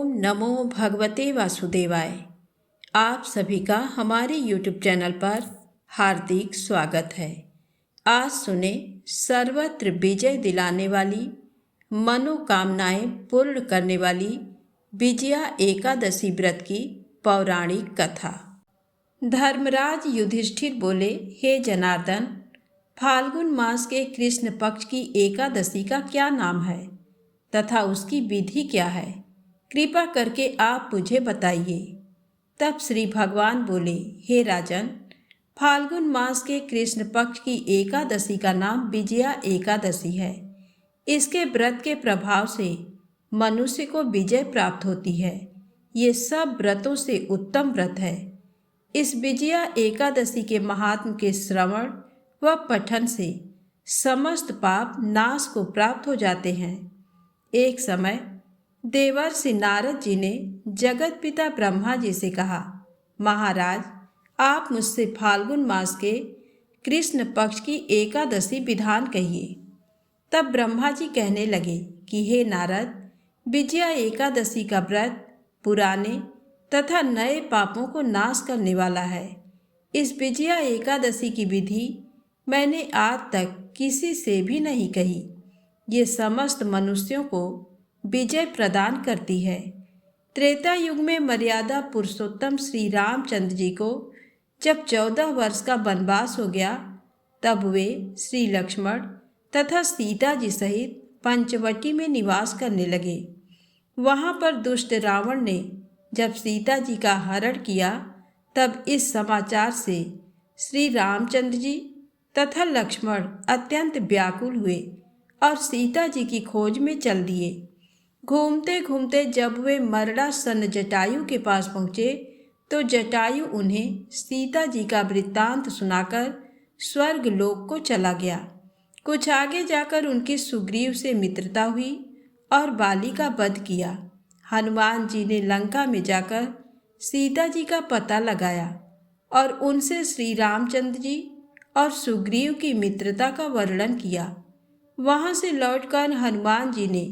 ओम नमो भगवते वासुदेवाय। आप सभी का हमारे YouTube चैनल पर हार्दिक स्वागत है। आज सुने सर्वत्र विजय दिलाने वाली, मनोकामनाएं पूर्ण करने वाली विजया एकादशी व्रत की पौराणिक कथा। धर्मराज युधिष्ठिर बोले, हे जनार्दन, फाल्गुन मास के कृष्ण पक्ष की एकादशी का क्या नाम है तथा उसकी विधि क्या है? कृपा करके आप मुझे बताइए। तब श्री भगवान बोले, हे राजन, फाल्गुन मास के कृष्ण पक्ष की एकादशी का नाम विजया एकादशी है। इसके व्रत के प्रभाव से मनुष्य को विजय प्राप्त होती है। ये सब व्रतों से उत्तम व्रत है। इस विजया एकादशी के महात्म के श्रवण व पठन से समस्त पाप नाश को प्राप्त हो जाते हैं। एक समय देवर्षि नारद जी ने जगत पिता ब्रह्मा जी से कहा, महाराज, आप मुझसे फाल्गुन मास के कृष्ण पक्ष की एकादशी विधान कहिए। तब ब्रह्मा जी कहने लगे कि हे नारद, विजया एकादशी का व्रत पुराने तथा नए पापों को नाश करने वाला है। इस विजया एकादशी की विधि मैंने आज तक किसी से भी नहीं कही। ये समस्त मनुष्यों को विजय प्रदान करती है। त्रेता युग में मर्यादा पुरुषोत्तम श्री रामचंद्र जी को जब 14 वर्ष का वनवास हो गया, तब वे श्री लक्ष्मण तथा सीता जी सहित पंचवटी में निवास करने लगे। वहाँ पर दुष्ट रावण ने जब सीता जी का हरण किया, तब इस समाचार से श्री रामचंद्र जी तथा लक्ष्मण अत्यंत व्याकुल हुए और सीता जी की खोज में चल दिए। घूमते घूमते जब वे मरणासन जटायु के पास पहुँचे, तो जटायु उन्हें सीता जी का वृत्तांत सुनाकर स्वर्ग लोक को चला गया। कुछ आगे जाकर उनकी सुग्रीव से मित्रता हुई और बाली का वध किया। हनुमान जी ने लंका में जाकर सीता जी का पता लगाया और उनसे श्री रामचंद्र जी और सुग्रीव की मित्रता का वर्णन किया। वहाँ से लौटकर हनुमान जी ने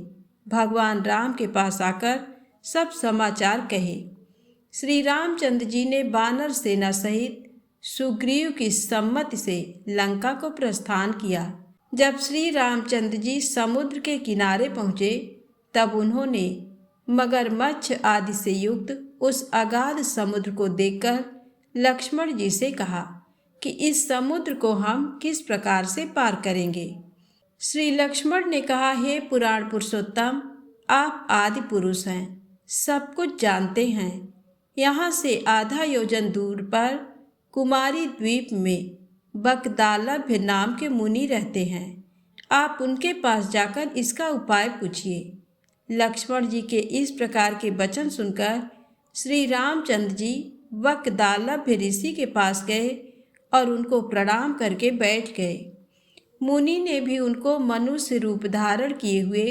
भगवान राम के पास आकर सब समाचार कहे। श्री रामचंद्र जी ने वानर सेना सहित सुग्रीव की सम्मति से लंका को प्रस्थान किया। जब श्री रामचंद्र जी समुद्र के किनारे पहुँचे, तब उन्होंने मगरमच्छ आदि से युक्त उस अगाध समुद्र को देखकर लक्ष्मण जी से कहा कि इस समुद्र को हम किस प्रकार से पार करेंगे। श्री लक्ष्मण ने कहा, हे पुराण पुरुषोत्तम, आप आदि पुरुष हैं, सब कुछ जानते हैं। यहाँ से आधा योजन दूर पर कुमारी द्वीप में बकदालभ्य नाम के मुनि रहते हैं। आप उनके पास जाकर इसका उपाय पूछिए। लक्ष्मण जी के इस प्रकार के वचन सुनकर श्री रामचंद्र जी बकदालभ्य ऋषि के पास गए और उनको प्रणाम करके बैठ गए। मुनि ने भी उनको मनुष्य रूप धारण किए हुए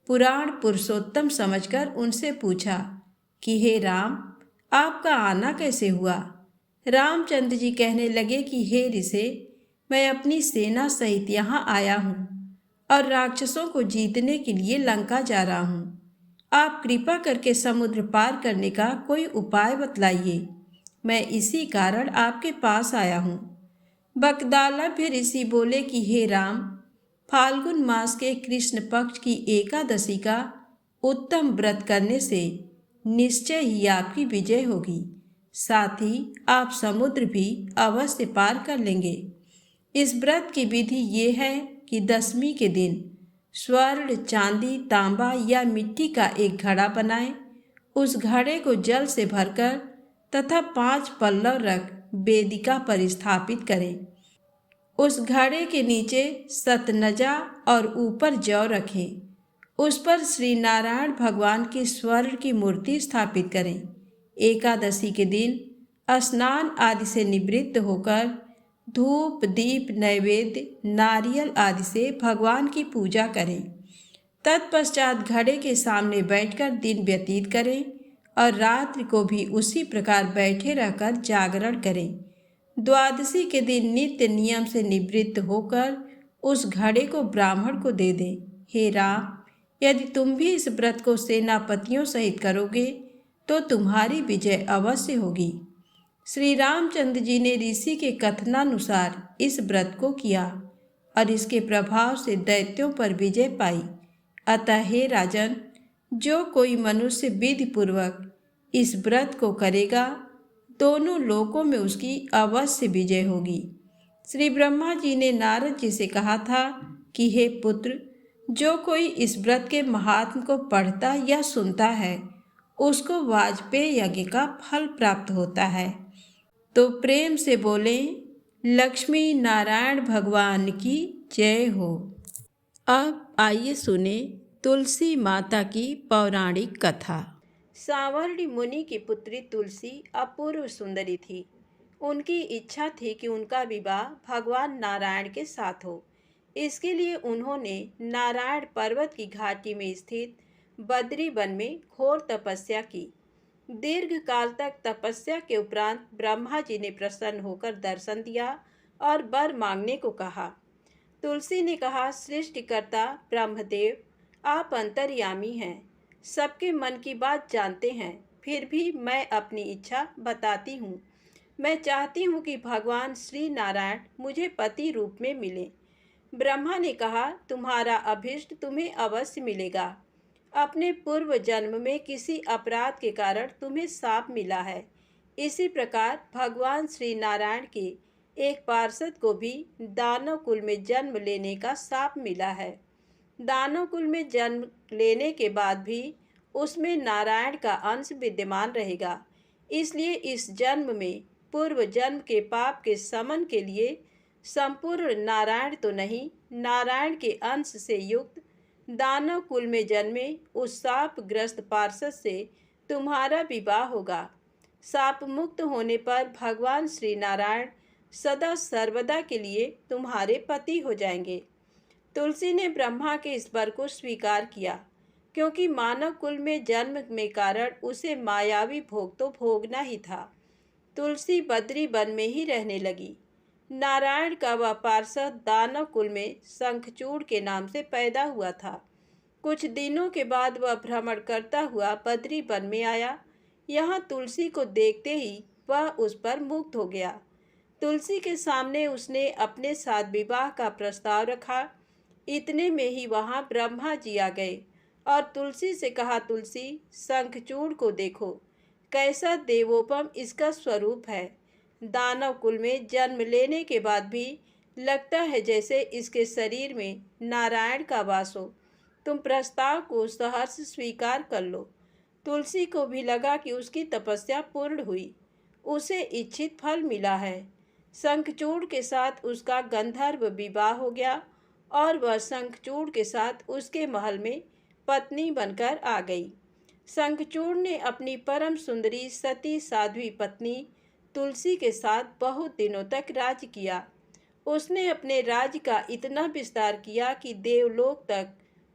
पुराण पुरुषोत्तम समझकर उनसे पूछा कि हे राम, आपका आना कैसे हुआ? रामचंद्र जी कहने लगे कि हे ऋषि, मैं अपनी सेना सहित यहाँ आया हूँ और राक्षसों को जीतने के लिए लंका जा रहा हूँ। आप कृपा करके समुद्र पार करने का कोई उपाय बतलाइए। मैं इसी कारण आपके पास आया हूँ। बकदालभ्य ऋषि बोले कि हे राम, फाल्गुन मास के कृष्ण पक्ष की एकादशी का उत्तम व्रत करने से निश्चय ही आपकी विजय होगी। साथ ही आप समुद्र भी अवश्य पार कर लेंगे। इस व्रत की विधि ये है कि दशमी के दिन स्वर्ण, चांदी, तांबा या मिट्टी का एक घड़ा बनाएं। उस घड़े को जल से भरकर तथा 5 पल्लव रख वेदिका पर स्थापित करें। उस घड़े के नीचे सतनजा और ऊपर जौ रखें। उस पर श्री नारायण भगवान की स्वर्ण की मूर्ति स्थापित करें। एकादशी के दिन स्नान आदि से निवृत्त होकर धूप, दीप, नैवेद्य, नारियल आदि से भगवान की पूजा करें। तत्पश्चात घड़े के सामने बैठकर दिन व्यतीत करें और रात्रि को भी उसी प्रकार बैठे रहकर जागरण करें। द्वादशी के दिन नित्य नियम से निवृत्त होकर उस घड़े को ब्राह्मण को दे दें। हे राम, यदि तुम भी इस व्रत को सेनापतियों सहित करोगे तो तुम्हारी विजय अवश्य होगी। श्री रामचंद्र जी ने ऋषि के कथनानुसार इस व्रत को किया और इसके प्रभाव से दैत्यों पर विजय पाई। अतः हे राजन, जो कोई मनुष्य विधि पूर्वक इस व्रत को करेगा, दोनों लोकों में उसकी अवश्य विजय होगी। श्री ब्रह्मा जी ने नारद जी से कहा था कि हे पुत्र, जो कोई इस व्रत के महात्म को पढ़ता या सुनता है, उसको वाजपेय यज्ञ का फल प्राप्त होता है। तो प्रेम से बोलें, लक्ष्मी नारायण भगवान की जय हो। अब आइए सुने तुलसी माता की पौराणिक कथा। सांवरणी मुनि की पुत्री तुलसी अपूर्व सुंदरी थी। उनकी इच्छा थी कि उनका विवाह भगवान नारायण के साथ हो। इसके लिए उन्होंने नारायण पर्वत की घाटी में स्थित बद्री वन में घोर तपस्या की। दीर्घ काल तक तपस्या के उपरांत ब्रह्मा जी ने प्रसन्न होकर दर्शन दिया और वर मांगने को कहा। तुलसी ने कहा, सृष्टिकर्ता ब्रह्मदेव, आप अंतर्यामी हैं, सबके मन की बात जानते हैं, फिर भी मैं अपनी इच्छा बताती हूँ। मैं चाहती हूँ कि भगवान श्री नारायण मुझे पति रूप में मिले। ब्रह्मा ने कहा, तुम्हारा अभीष्ट तुम्हें अवश्य मिलेगा। अपने पूर्व जन्म में किसी अपराध के कारण तुम्हें शाप मिला है। इसी प्रकार भगवान श्री नारायण के एक पार्षद को भी दानव कुल में जन्म लेने का शाप मिला है। दानव कुल में जन्म लेने के बाद भी उसमें नारायण का अंश विद्यमान रहेगा। इसलिए इस जन्म में पूर्व जन्म के पाप के शमन के लिए संपूर्ण नारायण तो नहीं, नारायण के अंश से युक्त दानव कुल में जन्मे उस शापग्रस्त पार्षद से तुम्हारा विवाह होगा। शाप मुक्त होने पर भगवान श्री नारायण सदा सर्वदा के लिए तुम्हारे पति हो जाएंगे। तुलसी ने ब्रह्मा के इस वर को स्वीकार किया, क्योंकि मानव कुल में जन्म में कारण उसे मायावी भोग तो भोगना ही था। तुलसी बद्री वन में ही रहने लगी। नारायण का वह पार्षद दानव कुल में शंखचूड़ के नाम से पैदा हुआ था। कुछ दिनों के बाद वह भ्रमण करता हुआ बद्री वन में आया। यहाँ तुलसी को देखते ही वह उस पर मुग्ध हो गया। तुलसी के सामने उसने अपने साथ विवाह का प्रस्ताव रखा। इतने में ही वहाँ ब्रह्मा जी आ गए और तुलसी से कहा, तुलसी, शंखचूड़ को देखो, कैसा देवोपम इसका स्वरूप है। दानव कुल में जन्म लेने के बाद भी लगता है जैसे इसके शरीर में नारायण का वास हो। तुम प्रस्ताव को सहर्ष स्वीकार कर लो। तुलसी को भी लगा कि उसकी तपस्या पूर्ण हुई, उसे इच्छित फल मिला है। शंखचूड़ के साथ उसका गंधर्व विवाह हो गया और वह शंखचूड़ के साथ उसके महल में पत्नी बनकर आ गई। शंखचूड़ ने अपनी परम सुंदरी सती साध्वी पत्नी तुलसी के साथ बहुत दिनों तक राज्य किया। उसने अपने राज्य का इतना विस्तार किया कि देवलोक तक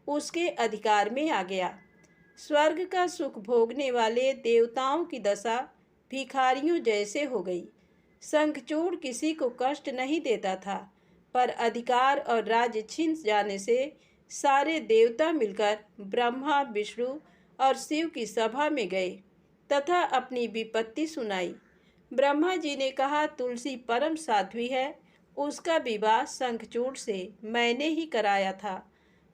उसके अधिकार में आ गया। स्वर्ग का सुख भोगने वाले देवताओं की दशा भिखारियों जैसे हो गई। शंखचूड़ किसी को कष्ट नहीं देता था, पर अधिकार और राज्य छिन जाने से सारे देवता मिलकर ब्रह्मा, विष्णु और शिव की सभा में गए तथा अपनी विपत्ति सुनाई। ब्रह्मा जी ने कहा, तुलसी परम साध्वी है, उसका विवाह शंखचूड़ से मैंने ही कराया था।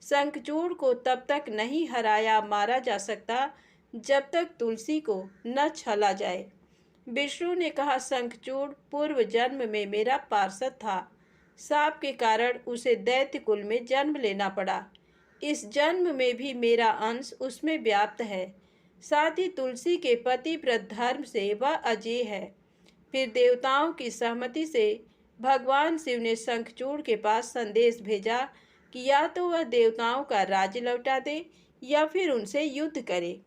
शंखचूड़ को तब तक नहीं हराया मारा जा सकता जब तक तुलसी को न छला जाए। विष्णु ने कहा, शंखचूड़ पूर्व जन्म में मेरा पार्षद था। शाप के कारण उसे दैत्य कुल में जन्म लेना पड़ा। इस जन्म में भी मेरा अंश उसमें व्याप्त है। साथ ही तुलसी के पतिव्रत धर्म से वह अजेय है। फिर देवताओं की सहमति से भगवान शिव ने शंखचूड़ के पास संदेश भेजा कि या तो वह देवताओं का राज्य लौटा दे या फिर उनसे युद्ध करे।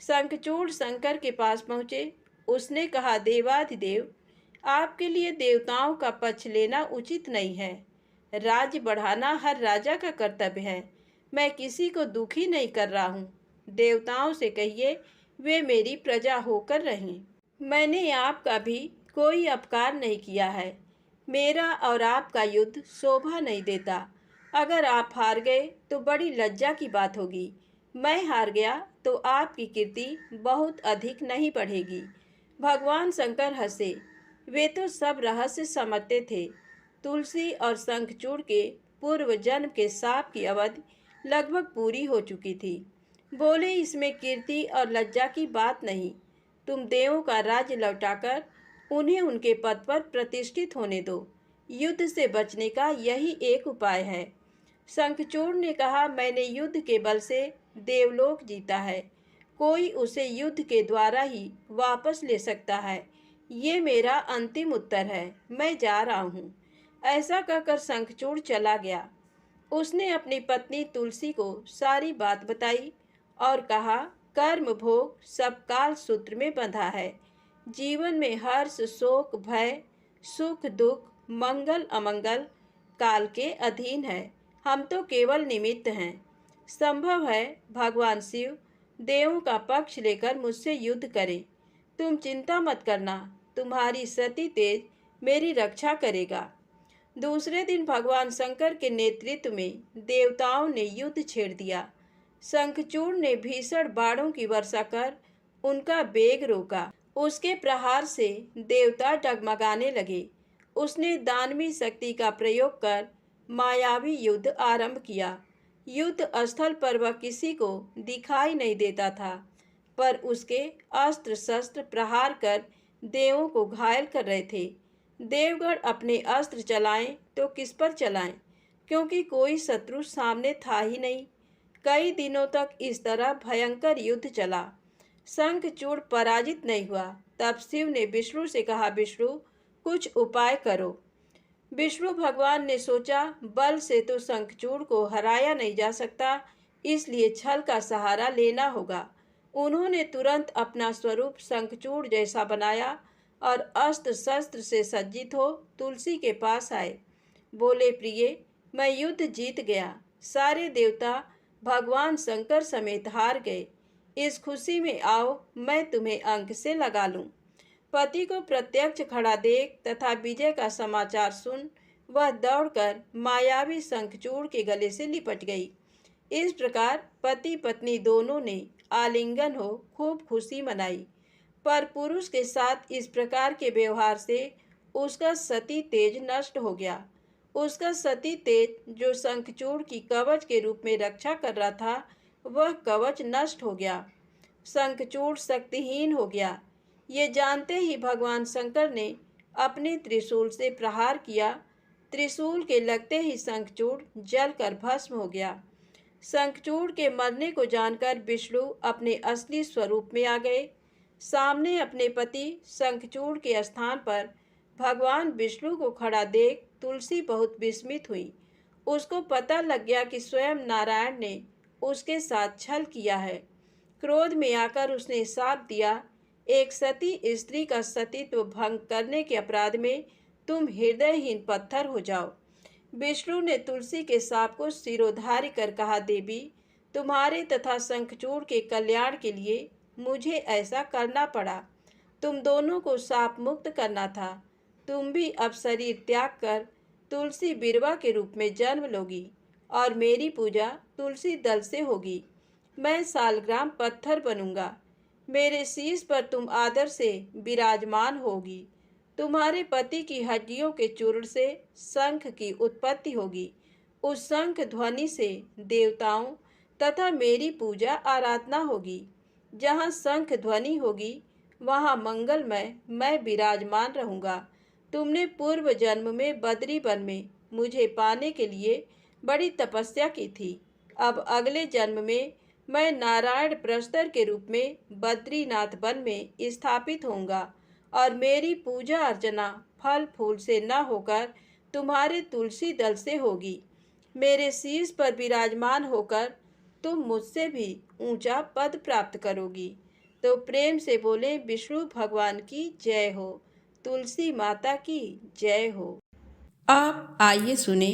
शंखचूड़ शंकर के पास पहुँचे। उसने कहा, देवाधिदेव, आपके लिए देवताओं का पक्ष लेना उचित नहीं है। राज्य बढ़ाना हर राजा का कर्तव्य है। मैं किसी को दुखी नहीं कर रहा हूँ। देवताओं से कहिए वे मेरी प्रजा होकर रहें। मैंने आपका भी कोई अपकार नहीं किया है। मेरा और आपका युद्ध शोभा नहीं देता। अगर आप हार गए तो बड़ी लज्जा की बात होगी। मैं हार गया तो आपकी कीर्ति बहुत अधिक नहीं बढ़ेगी। भगवान शंकर हंसे। वे तो सब रहस्य समझते थे। तुलसी और शंखचूड़ के पूर्व जन्म के शाप की अवधि लगभग पूरी हो चुकी थी। बोले, इसमें कीर्ति और लज्जा की बात नहीं। तुम देवों का राज्य लौटाकर उन्हें उनके पद पर प्रतिष्ठित होने दो। युद्ध से बचने का यही एक उपाय है। शंखचूड़ ने कहा, मैंने युद्ध के बल से देवलोक जीता है। कोई उसे युद्ध के द्वारा ही वापस ले सकता है। ये मेरा अंतिम उत्तर है। मैं जा रहा हूँ। ऐसा कहकर शंखचूड़ चला गया। उसने अपनी पत्नी तुलसी को सारी बात बताई और कहा, कर्म भोग सब काल सूत्र में बंधा है। जीवन में हर्ष, शोक, भय, सुख, दुख, मंगल, अमंगल काल के अधीन है। हम तो केवल निमित्त हैं। संभव है भगवान शिव देवों का पक्ष लेकर मुझसे युद्ध करें। तुम चिंता मत करना, तुम्हारी सती तेज मेरी रक्षा करेगा। दूसरे दिन भगवान शंकर के नेतृत्व में देवताओं ने युद्ध छेड़ दिया। शंखचूड़ ने भीषण बाणों की वर्षा कर उनका वेग रोका। उसके प्रहार से देवता डगमगाने लगे। उसने दानवी शक्ति का प्रयोग कर मायावी युद्ध आरंभ किया। युद्ध स्थल पर वह किसी को दिखाई नहीं देता था, पर उसके अस्त्र शस्त्र प्रहार कर देवों को घायल कर रहे थे। देवगण अपने अस्त्र चलाएं तो किस पर चलाएं, क्योंकि कोई शत्रु सामने था ही नहीं। कई दिनों तक इस तरह भयंकर युद्ध चला। शंखचूड़ पराजित नहीं हुआ। तब शिव ने विष्णु से कहा, विष्णु, कुछ उपाय करो। विष्णु भगवान ने सोचा, बल से तो शंखचूड़ को हराया नहीं जा सकता, इसलिए छल का सहारा लेना होगा। उन्होंने तुरंत अपना स्वरूप शंखचूड़ जैसा बनाया और अस्त्र शस्त्र से सज्जित हो तुलसी के पास आए। बोले, प्रिय, मैं युद्ध जीत गया। सारे देवता भगवान शंकर समेत हार गए। इस खुशी में आओ, मैं तुम्हें अंक से लगा लूं। पति को प्रत्यक्ष खड़ा देख तथा विजय का समाचार सुन वह दौड़कर मायावी शंखचूड़ के गले से लिपट गई। इस प्रकार पति पत्नी दोनों ने आलिंगन हो खूब खुशी मनाई। पर पुरुष के साथ इस प्रकार के व्यवहार से उसका सती तेज नष्ट हो गया। उसका सती तेज जो शंखचूड़ की कवच के रूप में रक्षा कर रहा था, वह कवच नष्ट हो गया। शंखचूड़ शक्तिहीन हो गया। ये जानते ही भगवान शंकर ने अपने त्रिशूल से प्रहार किया। त्रिशूल के लगते ही शंखचूड़ जलकर भस्म हो गया। शंखचूड़ के मरने को जानकर विष्णु अपने असली स्वरूप में आ गए। सामने अपने पति शंखचूड़ के स्थान पर भगवान विष्णु को खड़ा देख तुलसी बहुत विस्मित हुई। उसको पता लग गया कि स्वयं नारायण ने उसके साथ छल किया है। क्रोध में आकर उसने शाप दिया, एक सती स्त्री का सतीत्व भंग करने के अपराध में तुम हृदयहीन पत्थर हो जाओ। विष्णु ने तुलसी के शाप को सिरोधार्य कर कहा, देवी, तुम्हारे तथा शंखचूड़ के कल्याण के लिए मुझे ऐसा करना पड़ा। तुम दोनों को शाप मुक्त करना था। तुम भी अब शरीर त्याग कर तुलसी बिरवा के रूप में जन्म लोगी और मेरी पूजा तुलसी दल से होगी। मैं सालग्राम पत्थर बनूंगा। मेरे शीश पर तुम आदर से विराजमान होगी। तुम्हारे पति की हड्डियों के चूर्ण से शंख की उत्पत्ति होगी। उस शंख ध्वनि से देवताओं तथा मेरी पूजा आराधना होगी। जहाँ शंख ध्वनि होगी वहाँ मंगलमय मैं विराजमान रहूँगा। तुमने पूर्व जन्म में बद्री वन में मुझे पाने के लिए बड़ी तपस्या की थी। अब अगले जन्म में मैं नारायण प्रस्तर के रूप में बद्रीनाथ वन में स्थापित होऊंगा और मेरी पूजा अर्चना फल फूल से न होकर तुम्हारे तुलसी दल से होगी। मेरे शीश पर विराजमान होकर तुम मुझसे भी ऊंचा पद प्राप्त करोगी। तो प्रेम से बोले, विष्णु भगवान की जय हो, तुलसी माता की जय हो। आप आइए सुने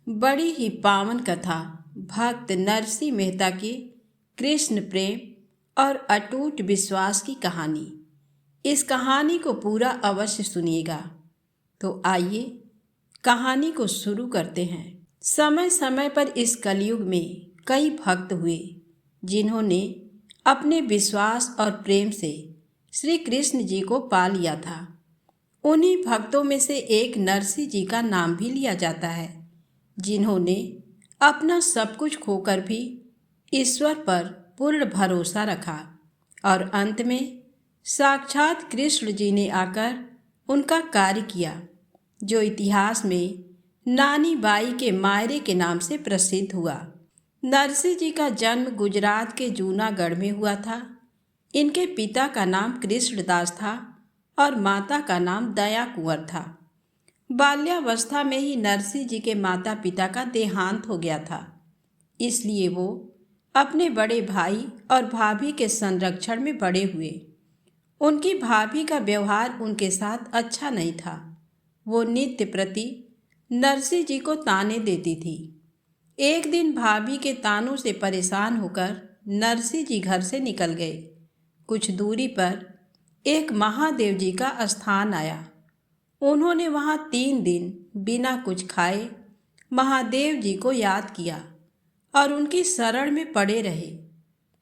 बड़ी ही पावन कथा भक्त नरसिंह मेहता की कृष्ण प्रेम और अटूट विश्वास की कहानी। इस कहानी को पूरा अवश्य सुनिएगा। तो आइए कहानी को शुरू करते हैं। समय समय पर इस कलयुग में कई भक्त हुए। जिन्होंने अपने विश्वास और प्रेम से श्री कृष्ण जी को पा लिया था। उन्हीं भक्तों में से एक नरसिंह जी का नाम भी लिया जाता है, जिन्होंने अपना सब कुछ खोकर भी ईश्वर पर पूर्ण भरोसा रखा और अंत में साक्षात कृष्ण जी ने आकर उनका कार्य किया, जो इतिहास में नानी बाई के मायरे के नाम से प्रसिद्ध हुआ। नरसिंह जी का जन्म गुजरात के जूनागढ़ में हुआ था। इनके पिता का नाम कृष्णदास था और माता का नाम दया कुंवर था। बाल्यावस्था में ही नरसिंह जी के माता पिता का देहांत हो गया था, इसलिए वो अपने बड़े भाई और भाभी के संरक्षण में बड़े हुए। उनकी भाभी का व्यवहार उनके साथ अच्छा नहीं था। वो नित्य प्रति नरसिंह जी को ताने देती थी। एक दिन भाभी के तानों से परेशान होकर नरसिंह जी घर से निकल गए। कुछ दूरी पर एक महादेव जी का स्थान आया। उन्होंने वहाँ 3 दिन बिना कुछ खाए महादेव जी को याद किया और उनकी शरण में पड़े रहे।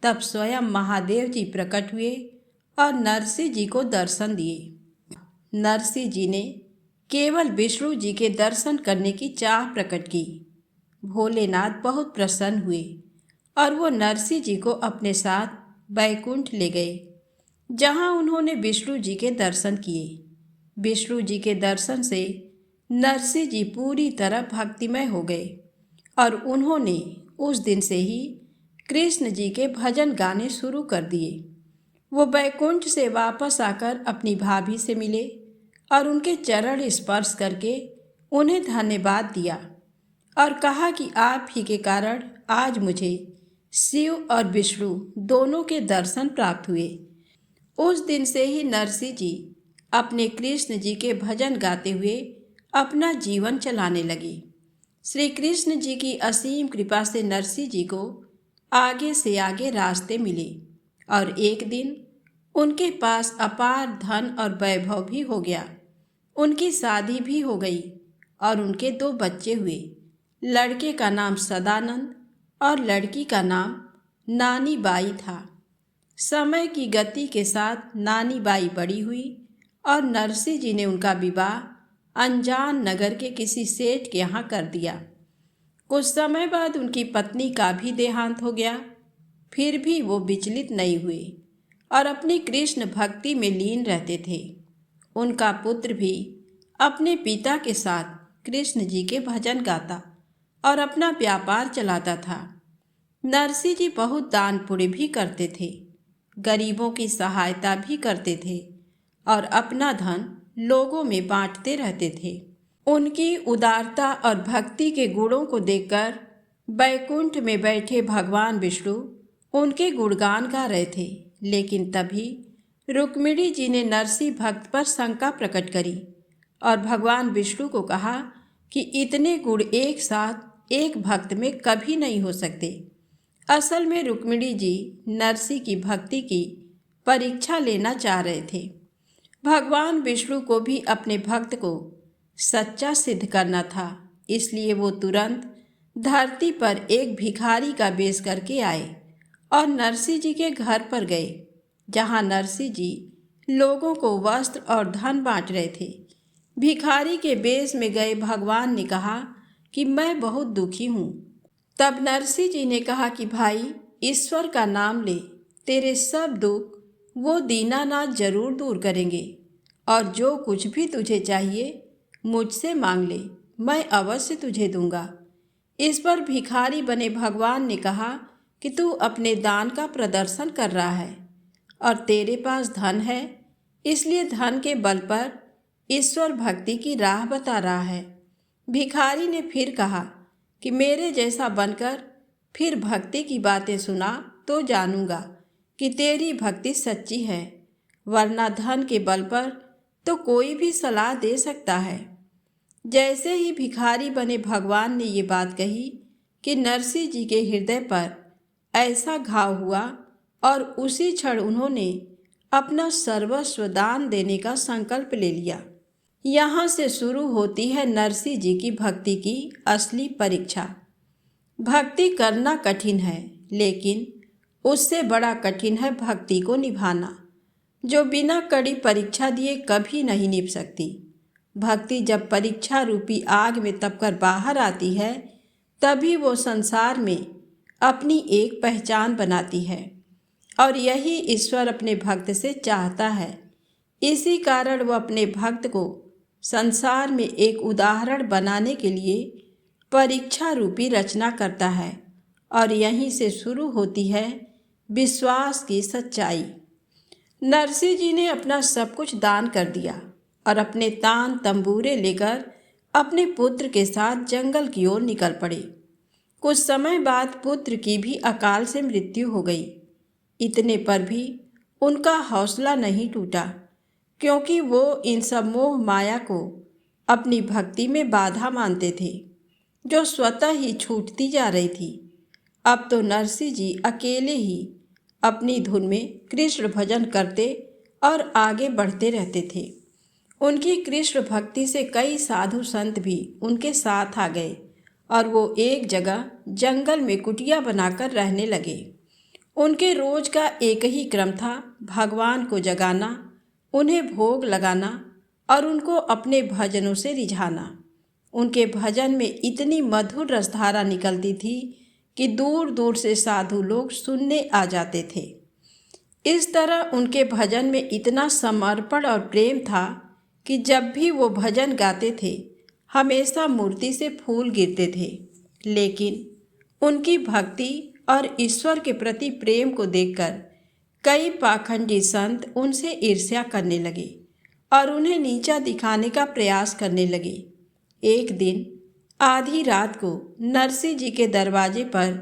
तब स्वयं महादेव जी प्रकट हुए और नरसिंह जी को दर्शन दिए। नरसिंह जी ने केवल विष्णु जी के दर्शन करने की चाह प्रकट की। भोलेनाथ बहुत प्रसन्न हुए और वो नरसिंह जी को अपने साथ बैकुंठ ले गए, जहाँ उन्होंने विष्णु जी के दर्शन किए। विष्णु जी के दर्शन से नरसिंह जी पूरी तरह भक्तिमय हो गए और उन्होंने उस दिन से ही कृष्ण जी के भजन गाने शुरू कर दिए। वो बैकुंठ से वापस आकर अपनी भाभी से मिले और उनके चरण स्पर्श करके उन्हें धन्यवाद दिया और कहा कि आप ही के कारण आज मुझे शिव और विष्णु दोनों के दर्शन प्राप्त हुए। उस दिन से ही नरसिंह जी अपने कृष्ण जी के भजन गाते हुए अपना जीवन चलाने लगे। श्री कृष्ण जी की असीम कृपा से नरसिंह जी को आगे से आगे रास्ते मिले और एक दिन उनके पास अपार धन और वैभव भी हो गया। उनकी शादी भी हो गई और उनके 2 बच्चे हुए। लड़के का नाम सदानंद और लड़की का नाम नानी बाई था। समय की गति के साथ नानी बाई बड़ी हुई और नरसिंह जी ने उनका विवाह अनजान नगर के किसी सेठ के यहाँ कर दिया। कुछ समय बाद उनकी पत्नी का भी देहांत हो गया। फिर भी वो विचलित नहीं हुए और अपनी कृष्ण भक्ति में लीन रहते थे। उनका पुत्र भी अपने पिता के साथ कृष्ण जी के भजन गाता और अपना व्यापार चलाता था। नरसिंह जी बहुत दान पुण्य भी करते थे, गरीबों की सहायता भी करते थे और अपना धन लोगों में बांटते रहते थे। उनकी उदारता और भक्ति के गुणों को देखकर बैकुंठ में बैठे भगवान विष्णु उनके गुणगान गा रहे थे। लेकिन तभी रुक्मिणी जी ने नरसिंह भक्त पर शंका प्रकट करी और भगवान विष्णु को कहा कि इतने गुण एक साथ एक भक्त में कभी नहीं हो सकते। असल में रुक्मिणी जी नरसिंह की भक्ति की परीक्षा लेना चाह रहे थे। भगवान विष्णु को भी अपने भक्त को सच्चा सिद्ध करना था, इसलिए वो तुरंत धरती पर एक भिखारी का वेश करके आए और नरसिंह जी के घर पर गए, जहाँ नरसिंह जी लोगों को वस्त्र और धन बांट रहे थे। भिखारी के वेश में गए भगवान ने कहा कि मैं बहुत दुखी हूँ। तब नरसिंह जी ने कहा कि भाई, ईश्वर का नाम ले, तेरे सब दुख वो दीनानाथ जरूर दूर करेंगे और जो कुछ भी तुझे चाहिए मुझसे मांग ले, मैं अवश्य तुझे दूंगा। इस पर भिखारी बने भगवान ने कहा कि तू अपने दान का प्रदर्शन कर रहा है और तेरे पास धन है, इसलिए धन के बल पर ईश्वर भक्ति की राह बता रहा है। भिखारी ने फिर कहा कि मेरे जैसा बनकर फिर भक्ति की बातें सुना तो जानूंगा कि तेरी भक्ति सच्ची है, वरना धन के बल पर तो कोई भी सलाह दे सकता है। जैसे ही भिखारी बने भगवान ने ये बात कही कि नरसिंह जी के हृदय पर ऐसा घाव हुआ और उसी क्षण उन्होंने अपना सर्वस्व दान देने का संकल्प ले लिया। यहाँ से शुरू होती है नरसिंह जी की भक्ति की असली परीक्षा। भक्ति करना कठिन है, लेकिन उससे बड़ा कठिन है भक्ति को निभाना, जो बिना कड़ी परीक्षा दिए कभी नहीं निभ सकती। भक्ति जब परीक्षा रूपी आग में तपकर बाहर आती है, तभी वो संसार में अपनी एक पहचान बनाती है, और यही ईश्वर अपने भक्त से चाहता है। इसी कारण वह अपने भक्त को संसार में एक उदाहरण बनाने के लिए परीक्षा रूपी रचना करता है, और यहीं से शुरू होती है विश्वास की सच्चाई। नरसिंह जी ने अपना सब कुछ दान कर दिया और अपने तान तंबूरे लेकर अपने पुत्र के साथ जंगल की ओर निकल पड़े। कुछ समय बाद पुत्र की भी अकाल से मृत्यु हो गई। इतने पर भी उनका हौसला नहीं टूटा, क्योंकि वो इन सब मोह माया को अपनी भक्ति में बाधा मानते थे, जो स्वतः ही छूटती जा रही थी। अब तो नरसिंह जी अकेले ही अपनी धुन में कृष्ण भजन करते और आगे बढ़ते रहते थे। उनकी कृष्ण भक्ति से कई साधु संत भी उनके साथ आ गए, और वो एक जगह जंगल में कुटिया बनाकर रहने लगे। उनके रोज का एक ही क्रम था, भगवान को जगाना, उन्हें भोग लगाना और उनको अपने भजनों से रिझाना। उनके भजन में इतनी मधुर रसधारा निकलती थी कि दूर दूर से साधु लोग सुनने आ जाते थे। इस तरह उनके भजन में इतना समर्पण और प्रेम था कि जब भी वो भजन गाते थे, हमेशा मूर्ति से फूल गिरते थे। लेकिन उनकी भक्ति और ईश्वर के प्रति प्रेम को देखकर कई पाखंडी संत उनसे ईर्ष्या करने लगे और उन्हें नीचा दिखाने का प्रयास करने लगे। एक दिन आधी रात को नरसिंह जी के दरवाजे पर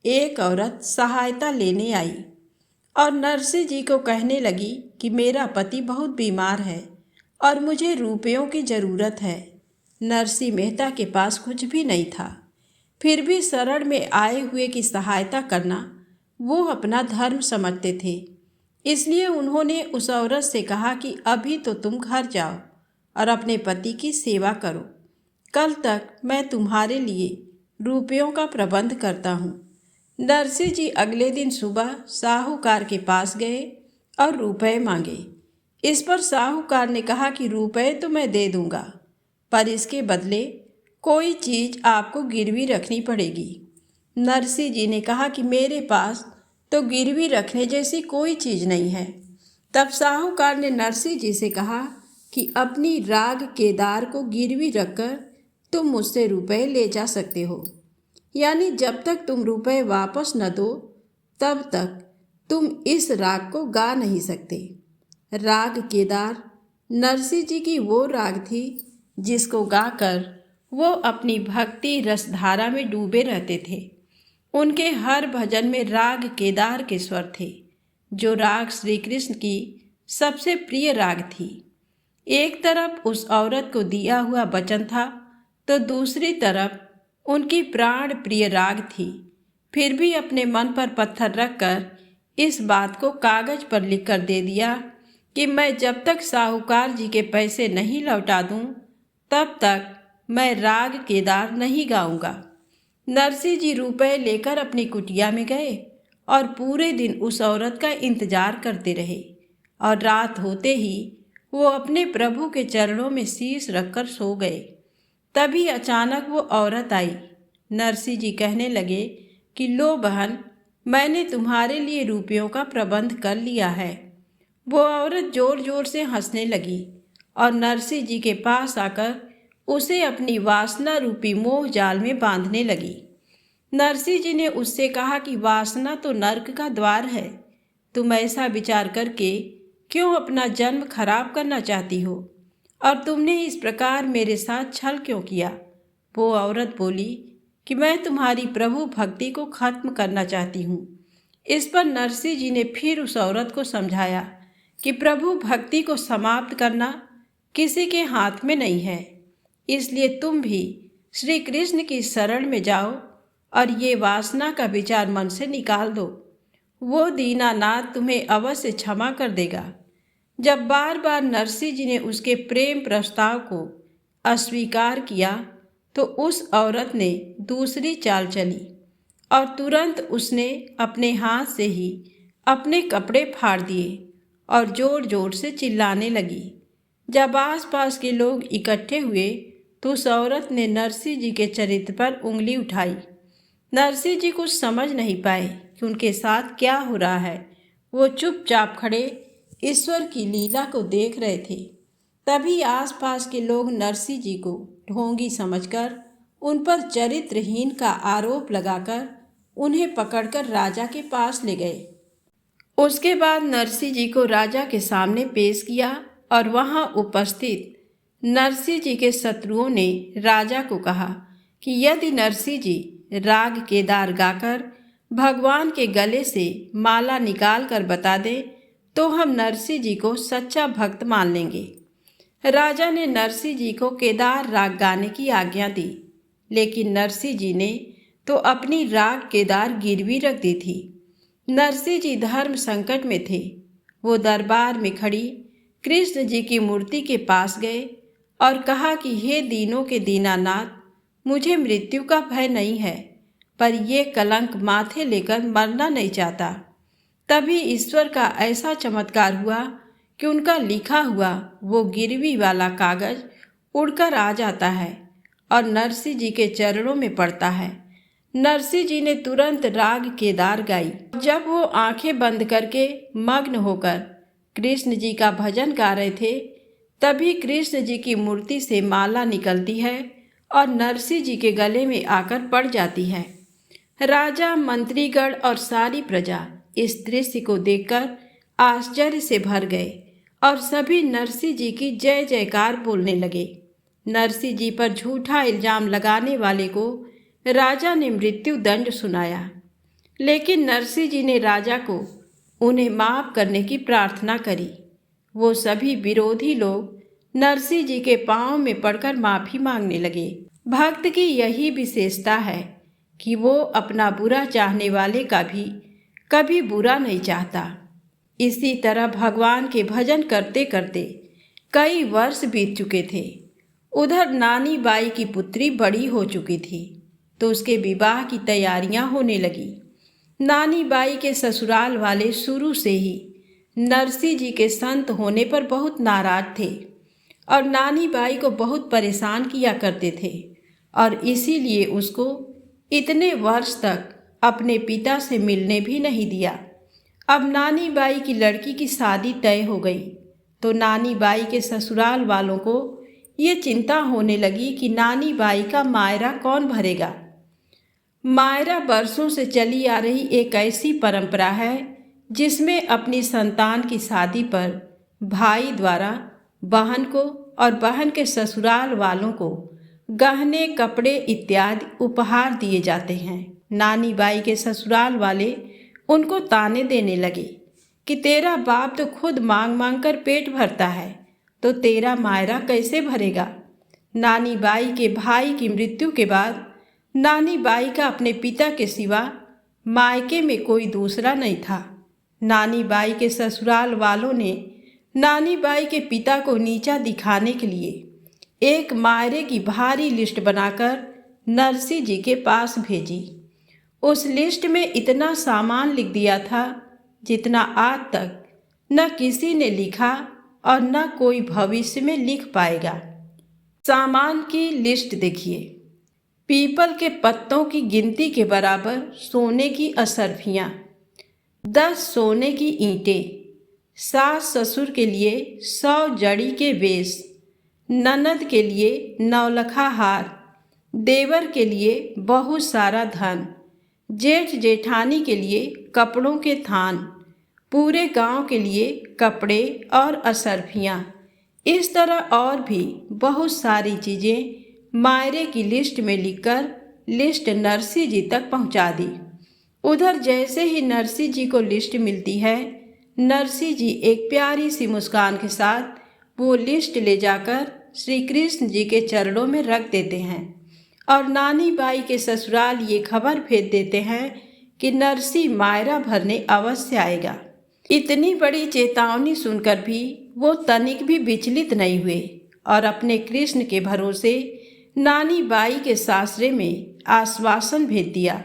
एक औरत सहायता लेने आई और नरसिंह जी को कहने लगी कि मेरा पति बहुत बीमार है और मुझे रुपयों की ज़रूरत है। नरसिंह मेहता के पास कुछ भी नहीं था, फिर भी शरण में आए हुए की सहायता करना वो अपना धर्म समझते थे। इसलिए उन्होंने उस औरत से कहा कि अभी तो तुम घर जाओ और अपने पति की सेवा करो, कल तक मैं तुम्हारे लिए रुपयों का प्रबंध करता हूँ। नरसिंह जी अगले दिन सुबह साहूकार के पास गए और रुपए मांगे। इस पर साहूकार ने कहा कि रुपए तो मैं दे दूंगा, पर इसके बदले कोई चीज़ आपको गिरवी रखनी पड़ेगी। नरसिंह जी ने कहा कि मेरे पास तो गिरवी रखने जैसी कोई चीज़ नहीं है। तब साहूकार ने नरसिंह जी से कहा कि अपनी राग केदार को गिरवी रखकर तुम मुझसे रुपए ले जा सकते हो, यानी जब तक तुम रुपए वापस न दो तब तक तुम इस राग को गा नहीं सकते। राग केदार नरसिंह जी की वो राग थी जिसको गाकर वो अपनी भक्ति रसधारा में डूबे रहते थे। उनके हर भजन में राग केदार के स्वर थे, जो राग श्री कृष्ण की सबसे प्रिय राग थी। एक तरफ उस औरत को दिया हुआ वचन था, तो दूसरी तरफ उनकी प्राण प्रिय राग थी। फिर भी अपने मन पर पत्थर रखकर इस बात को कागज पर लिखकर दे दिया कि मैं जब तक साहूकार जी के पैसे नहीं लौटा दूं, तब तक मैं राग केदार नहीं गाऊंगा। नरसिंह जी रुपए लेकर अपनी कुटिया में गए और पूरे दिन उस औरत का इंतजार करते रहे, और रात होते ही वो अपने प्रभु के चरणों में शीश रखकर सो गए। तभी अचानक वो औरत आई। नरसिंह जी कहने लगे कि लो बहन, मैंने तुम्हारे लिए रुपयों का प्रबंध कर लिया है। वो औरत जोर जोर से हंसने लगी और नरसिंह जी के पास आकर उसे अपनी वासना रूपी मोह जाल में बांधने लगी। नरसिंह जी ने उससे कहा कि वासना तो नर्क का द्वार है, तुम ऐसा विचार करके क्यों अपना जन्म खराब करना चाहती हो, और तुमने इस प्रकार मेरे साथ छल क्यों किया। वो औरत बोली कि मैं तुम्हारी प्रभु भक्ति को खत्म करना चाहती हूँ। इस पर नरसिंह जी ने फिर उस औरत को समझाया कि प्रभु भक्ति को समाप्त करना किसी के हाथ में नहीं है, इसलिए तुम भी श्री कृष्ण की शरण में जाओ और ये वासना का विचार मन से निकाल दो। वो दीनानाथ तुम्हें अवश्य क्षमा कर देगा। जब बार बार नरसिंह जी ने उसके प्रेम प्रस्ताव को अस्वीकार किया, तो उस औरत ने दूसरी चाल चली और तुरंत उसने अपने हाथ से ही अपने कपड़े फाड़ दिए और जोर जोर से चिल्लाने लगी। जब आसपास के लोग इकट्ठे हुए तो उस औरत ने नरसिंह जी के चरित्र पर उंगली उठाई। नरसिंह जी कुछ समझ नहीं पाए कि उनके साथ क्या हो रहा है। वो चुपचाप खड़े ईश्वर की लीला को देख रहे थे। तभी आसपास के लोग नरसिंह जी को ढोंगी समझकर उन पर चरित्रहीन का आरोप लगाकर उन्हें पकड़कर राजा के पास ले गए। उसके बाद नरसिंह जी को राजा के सामने पेश किया और वहां उपस्थित नरसिंह जी के शत्रुओं ने राजा को कहा कि यदि नरसिंह जी राग केदार गाकर भगवान के गले से माला निकाल कर बता दे तो हम नरसिंह जी को सच्चा भक्त मान लेंगे। राजा ने नरसिंह जी को केदार राग गाने की आज्ञा दी, लेकिन नरसिंह जी ने तो अपनी राग केदार गिरवी रख दी थी। नरसिंह जी धर्म संकट में थे। वो दरबार में खड़ी कृष्ण जी की मूर्ति के पास गए और कहा कि हे दीनों के दीनानाथ, मुझे मृत्यु का भय नहीं है, पर ये कलंक माथे लेकर मरना नहीं चाहता। तभी ईश्वर का ऐसा चमत्कार हुआ कि उनका लिखा हुआ वो गिरवी वाला कागज उड़कर आ जाता है और नरसिंह जी के चरणों में पड़ता है। नरसिंह जी ने तुरंत राग केदार गाई। जब वो आंखें बंद करके मग्न होकर कृष्ण जी का भजन गा रहे थे, तभी कृष्ण जी की मूर्ति से माला निकलती है और नरसिंह जी के गले में आकर पड़ जाती है। राजा, मंत्रीगण और सारी प्रजा इस दृश्य को देखकर आश्चर्य से भर गए और सभी नरसिंह जी की जय जयकार बोलने लगे। नरसिंह जी पर झूठा इल्जाम लगाने वाले को राजा ने मृत्यु दंड सुनाया, लेकिन नरसिंह जी ने राजा को उन्हें माफ करने की प्रार्थना करी। वो सभी विरोधी लोग नरसिंह जी के पांव में पड़कर माफी मांगने लगे। भक्त की यही विशेषता है कि वो अपना बुरा चाहने वाले का भी कभी बुरा नहीं चाहता। इसी तरह भगवान के भजन करते करते कई वर्ष बीत चुके थे। उधर नानी बाई की पुत्री बड़ी हो चुकी थी तो उसके विवाह की तैयारियां होने लगी। नानी बाई के ससुराल वाले शुरू से ही नरसिंह जी के संत होने पर बहुत नाराज थे और नानी बाई को बहुत परेशान किया करते थे और इसीलिए उसको इतने वर्ष तक अपने पिता से मिलने भी नहीं दिया। अब नानी बाई की लड़की की शादी तय हो गई तो नानी बाई के ससुराल वालों को ये चिंता होने लगी कि नानी बाई का मायरा कौन भरेगा। मायरा बरसों से चली आ रही एक ऐसी परंपरा है जिसमें अपनी संतान की शादी पर भाई द्वारा बहन को और बहन के ससुराल वालों को गहने, कपड़े इत्यादि उपहार दिए जाते हैं। नानी बाई के ससुराल वाले उनको ताने देने लगे कि तेरा बाप तो खुद मांग मांग कर पेट भरता है तो तेरा मायरा कैसे भरेगा। नानी बाई के भाई की मृत्यु के बाद नानी बाई का अपने पिता के सिवा मायके में कोई दूसरा नहीं था। नानी बाई के ससुराल वालों ने नानी बाई के पिता को नीचा दिखाने के लिए एक मायरे की भारी लिस्ट बनाकर नरसिंह जी के पास भेजी। उस लिस्ट में इतना सामान लिख दिया था जितना आज तक न किसी ने लिखा और न कोई भविष्य में लिख पाएगा। सामान की लिस्ट देखिए। पीपल के पत्तों की गिनती के बराबर सोने की असरफियाँ, 10 सोने की ईंटें, सास ससुर के लिए 100 जड़ी के वेश, ननद के लिए 9 लखा हार, देवर के लिए बहुत सारा धन, जेठ जेठानी के लिए कपड़ों के थान, पूरे गांव के लिए कपड़े और असरफियाँ। इस तरह और भी बहुत सारी चीज़ें मायरे की लिस्ट में लिखकर लिस्ट नरसिंह जी तक पहुंचा दी। उधर जैसे ही नरसिंह जी को लिस्ट मिलती है, नरसिंह जी एक प्यारी सी मुस्कान के साथ वो लिस्ट ले जाकर श्री कृष्ण जी के चरणों में रख देते हैं और नानी बाई के ससुराल ये खबर भेज देते हैं कि नरसिंह मायरा भरने अवश्य आएगा। इतनी बड़ी चेतावनी सुनकर भी वो तनिक भी विचलित नहीं हुए और अपने कृष्ण के भरोसे नानी बाई के सासरे में आश्वासन भेज दिया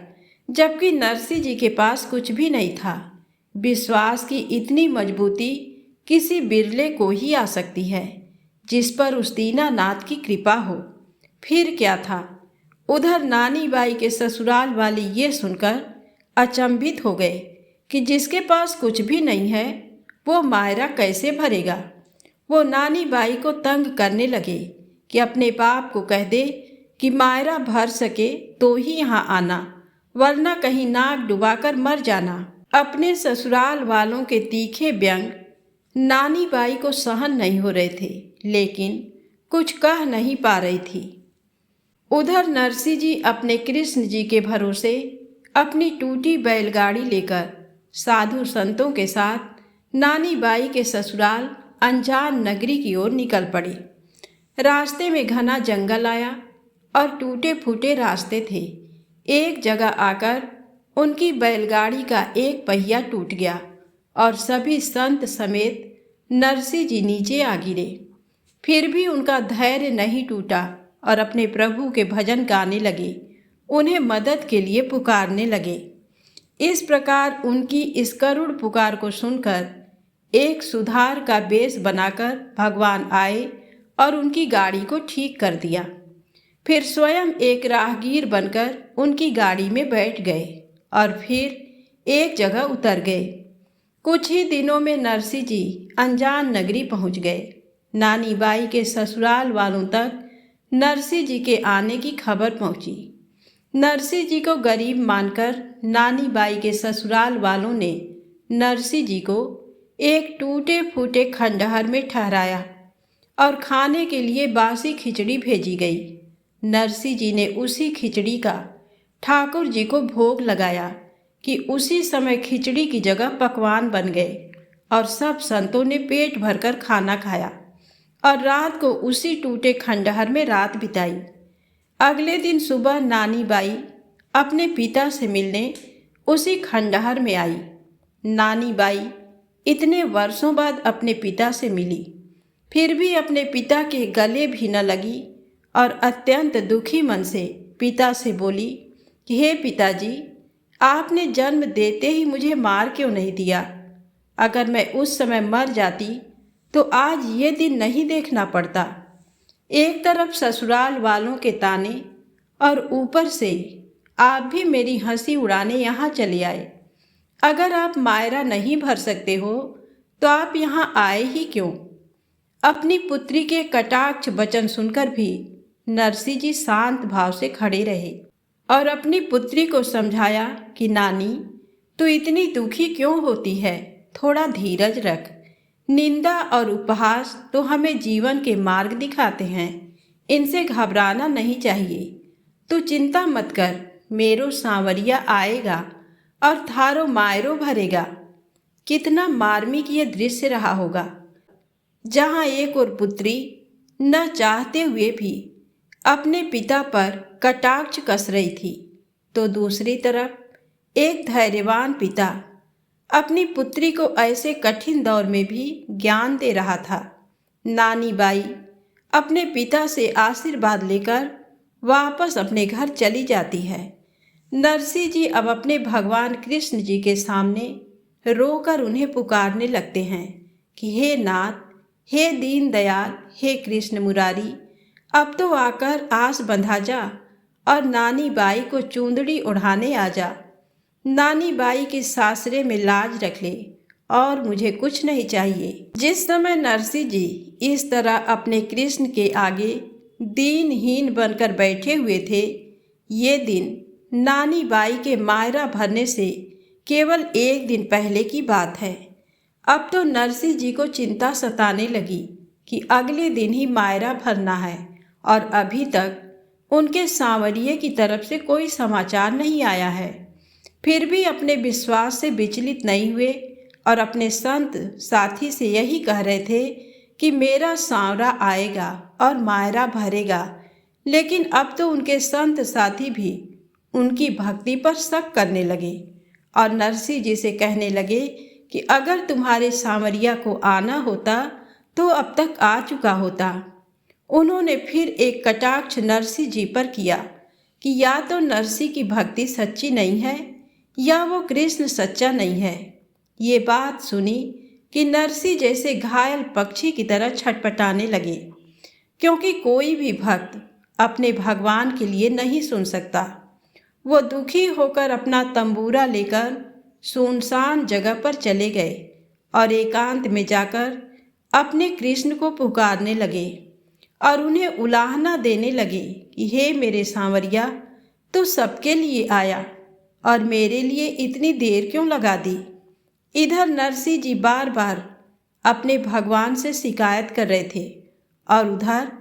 जबकि नरसिंह जी के पास कुछ भी नहीं था। विश्वास की इतनी मजबूती किसी बिरले को ही आ सकती है, जिस पर उस दीनानाथ की कृपा हो। फिर क्या था। उधर नानी बाई के ससुराल वाले ये सुनकर अचंभित हो गए कि जिसके पास कुछ भी नहीं है वो मायरा कैसे भरेगा। वो नानी बाई को तंग करने लगे कि अपने बाप को कह दे कि मायरा भर सके तो ही यहाँ आना, वरना कहीं नाक डुबाकर मर जाना। अपने ससुराल वालों के तीखे व्यंग नानी बाई को सहन नहीं हो रहे थे, लेकिन कुछ कह नहीं पा रही थी। उधर नरसिंह जी अपने कृष्ण जी के भरोसे अपनी टूटी बैलगाड़ी लेकर साधु संतों के साथ नानी बाई के ससुराल अनजान नगरी की ओर निकल पड़े। रास्ते में घना जंगल आया और टूटे फूटे रास्ते थे। एक जगह आकर उनकी बैलगाड़ी का एक पहिया टूट गया और सभी संत समेत नरसिंह जी नीचे आ गिरे। फिर भी उनका धैर्य नहीं टूटा और अपने प्रभु के भजन गाने लगे, उन्हें मदद के लिए पुकारने लगे। इस प्रकार उनकी इस करुण पुकार को सुनकर एक सुधार का बेश बनाकर भगवान आए और उनकी गाड़ी को ठीक कर दिया। फिर स्वयं एक राहगीर बनकर उनकी गाड़ी में बैठ गए और फिर एक जगह उतर गए। कुछ ही दिनों में नरसिंह जी अनजान नगरी पहुंच गए। नानी बाई के ससुराल वालों तक नरसिंह जी के आने की खबर पहुंची। नरसिंह जी को गरीब मानकर नानी बाई के ससुराल वालों ने नरसिंह जी को एक टूटे फूटे खंडहर में ठहराया और खाने के लिए बासी खिचड़ी भेजी गई। नरसिंह जी ने उसी खिचड़ी का ठाकुर जी को भोग लगाया कि उसी समय खिचड़ी की जगह पकवान बन गए और सब संतों ने पेट भरकर खाना खाया और रात को उसी टूटे खंडहर में रात बिताई। अगले दिन सुबह नानी बाई अपने पिता से मिलने उसी खंडहर में आई। नानी बाई इतने वर्षों बाद अपने पिता से मिली, फिर भी अपने पिता के गले भी न लगी और अत्यंत दुखी मन से पिता से बोली कि हे पिताजी, आपने जन्म देते ही मुझे मार क्यों नहीं दिया? अगर मैं उस समय मर जाती तो आज ये दिन नहीं देखना पड़ता। एक तरफ ससुराल वालों के ताने और ऊपर से आप भी मेरी हंसी उड़ाने यहाँ चले आए। अगर आप मायरा नहीं भर सकते हो तो आप यहाँ आए ही क्यों? अपनी पुत्री के कटाक्ष वचन सुनकर भी नरसिंह जी शांत भाव से खड़े रहे और अपनी पुत्री को समझाया कि नानी, तू इतनी दुखी क्यों होती है? थोड़ा धीरज रख। निंदा और उपहास तो हमें जीवन के मार्ग दिखाते हैं, इनसे घबराना नहीं चाहिए। तू चिंता मत कर, मेरो सांवरिया आएगा और थारो मायरो भरेगा। कितना मार्मिक ये दृश्य रहा होगा, जहाँ एक और पुत्री न चाहते हुए भी अपने पिता पर कटाक्ष कस रही थी, तो दूसरी तरफ एक धैर्यवान पिता अपनी पुत्री को ऐसे कठिन दौर में भी ज्ञान दे रहा था। नानी बाई अपने पिता से आशीर्वाद लेकर वापस अपने घर चली जाती है। नरसिंह जी अब अपने भगवान कृष्ण जी के सामने रोकर उन्हें पुकारने लगते हैं कि हे नाथ, हे दीन दयाल, हे कृष्ण मुरारी, अब तो आकर आस बंधा जा और नानी बाई को चूंदड़ी उड़ाने आ जा। नानी बाई के सासरे में लाज रख ले और मुझे कुछ नहीं चाहिए। जिस समय नरसिंह जी इस तरह अपने कृष्ण के आगे दीनहीन बनकर बैठे हुए थे, ये दिन नानी बाई के मायरा भरने से केवल एक दिन पहले की बात है। अब तो नरसिंह जी को चिंता सताने लगी कि अगले दिन ही मायरा भरना है और अभी तक उनके सांवरिये की तरफ से कोई समाचार नहीं आया है। फिर भी अपने विश्वास से विचलित नहीं हुए और अपने संत साथी से यही कह रहे थे कि मेरा सांवरा आएगा और मायरा भरेगा। लेकिन अब तो उनके संत साथी भी उनकी भक्ति पर शक करने लगे और नरसिंह जी से कहने लगे कि अगर तुम्हारे सांवरिया को आना होता तो अब तक आ चुका होता। उन्होंने फिर एक कटाक्ष नरसिंह जी पर किया कि या तो नरसी की भक्ति सच्ची नहीं है या वो कृष्ण सच्चा नहीं है। ये बात सुनी कि नरसी जैसे घायल पक्षी की तरह छटपटाने लगे, क्योंकि कोई भी भक्त अपने भगवान के लिए नहीं सुन सकता। वो दुखी होकर अपना तंबूरा लेकर सुनसान जगह पर चले गए और एकांत में जाकर अपने कृष्ण को पुकारने लगे और उन्हें उलाहना देने लगे कि हे मेरे सांवरिया, तू सबके लिए आया और मेरे लिए इतनी देर क्यों लगा दी। इधर नरसी जी बार बार अपने भगवान से शिकायत कर रहे थे और उधर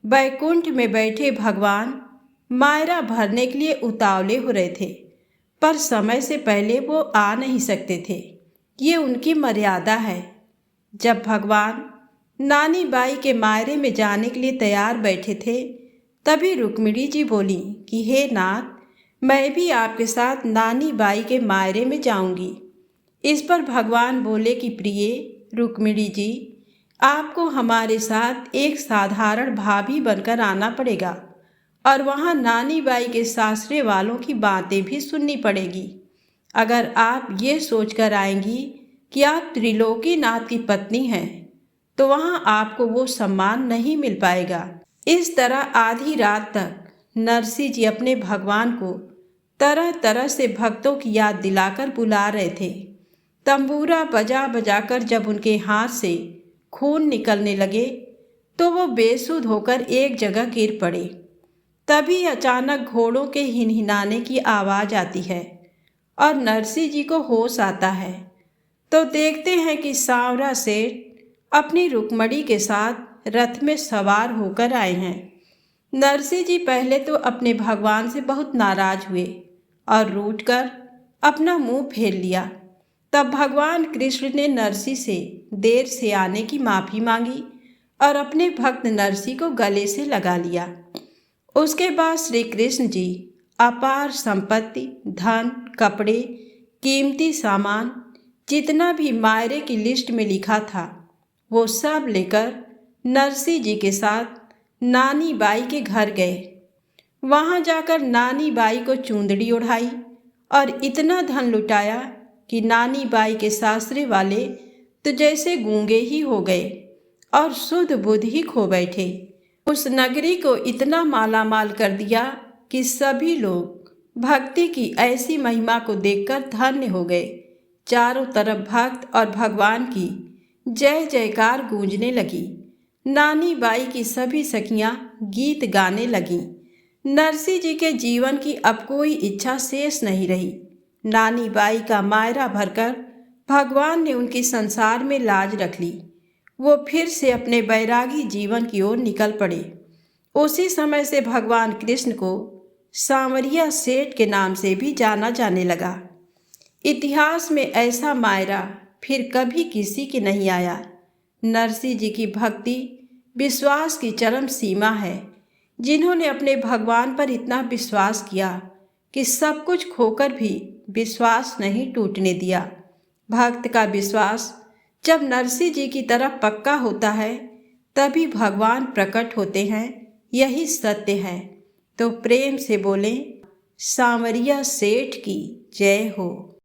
बैकुंठ में बैठे भगवान मायरा भरने के लिए उतावले हो रहे थे, पर समय से पहले वो आ नहीं सकते थे। ये उनकी मर्यादा है। जब भगवान नानी बाई के मायरे में जाने के लिए तैयार बैठे थे, तभी रुक्मिणी जी बोली कि हे नाथ, मैं भी आपके साथ नानी बाई के मायरे में जाऊंगी। इस पर भगवान बोले कि प्रिय रुक्मिणी जी, आपको हमारे साथ एक साधारण भाभी बनकर आना पड़ेगा और वहाँ नानी बाई के सासरे वालों की बातें भी सुननी पड़ेगी। अगर आप ये सोचकर आएंगी कि आप त्रिलोकीनाथ की पत्नी हैं, तो वहाँ आपको वो सम्मान नहीं मिल पाएगा। इस तरह आधी रात तक नरसी जी अपने भगवान को तरह तरह से भक्तों की याद दिलाकर बुला रहे थे। तंबूरा बजा बजाकर जब उनके हाथ से खून निकलने लगे तो वो बेसुध होकर एक जगह गिर पड़े। तभी अचानक घोड़ों के हिनहिनाने की आवाज़ आती है और नरसी जी को होश आता है, तो देखते हैं कि सांवरा सेठ अपनी रुक्मणी के साथ रथ में सवार होकर आए हैं। नरसी जी पहले तो अपने भगवान से बहुत नाराज हुए और रूठकर अपना मुंह फेर लिया। तब भगवान कृष्ण ने नरसी से देर से आने की माफ़ी मांगी और अपने भक्त नरसी को गले से लगा लिया। उसके बाद श्री कृष्ण जी अपार संपत्ति, धन, कपड़े, कीमती सामान, जितना भी मायरे की लिस्ट में लिखा था, वो सब लेकर नरसी जी के साथ नानी बाई के घर गए। वहाँ जाकर नानी बाई को चूंदड़ी ओढ़ाई और इतना धन लुटाया कि नानी बाई के सासरे वाले तो जैसे गूंगे ही हो गए और शुद्ध बुद्ध ही खो बैठे। उस नगरी को इतना मालामाल कर दिया कि सभी लोग भक्ति की ऐसी महिमा को देखकर धन्य हो गए। चारों तरफ भक्त और भगवान की जय जयकार गूंजने लगी। नानी बाई की सभी सखियां गीत गाने लगीं। नरसी जी के जीवन की अब कोई इच्छा शेष नहीं रही। नानी बाई का मायरा भरकर भगवान ने उनकी संसार में लाज रख ली। वो फिर से अपने बैरागी जीवन की ओर निकल पड़े। उसी समय से भगवान कृष्ण को सांवरिया सेठ के नाम से भी जाना जाने लगा। इतिहास में ऐसा मायरा फिर कभी किसी की नहीं आया। नरसी जी की भक्ति विश्वास की चरम सीमा है। जिन्होंने अपने भगवान पर इतना विश्वास किया कि सब कुछ खोकर भी विश्वास नहीं टूटने दिया। भक्त का विश्वास जब नरसी जी की तरफ पक्का होता है, तभी भगवान प्रकट होते हैं। यही सत्य है। तो प्रेम से बोलें, सांवरिया सेठ की जय हो।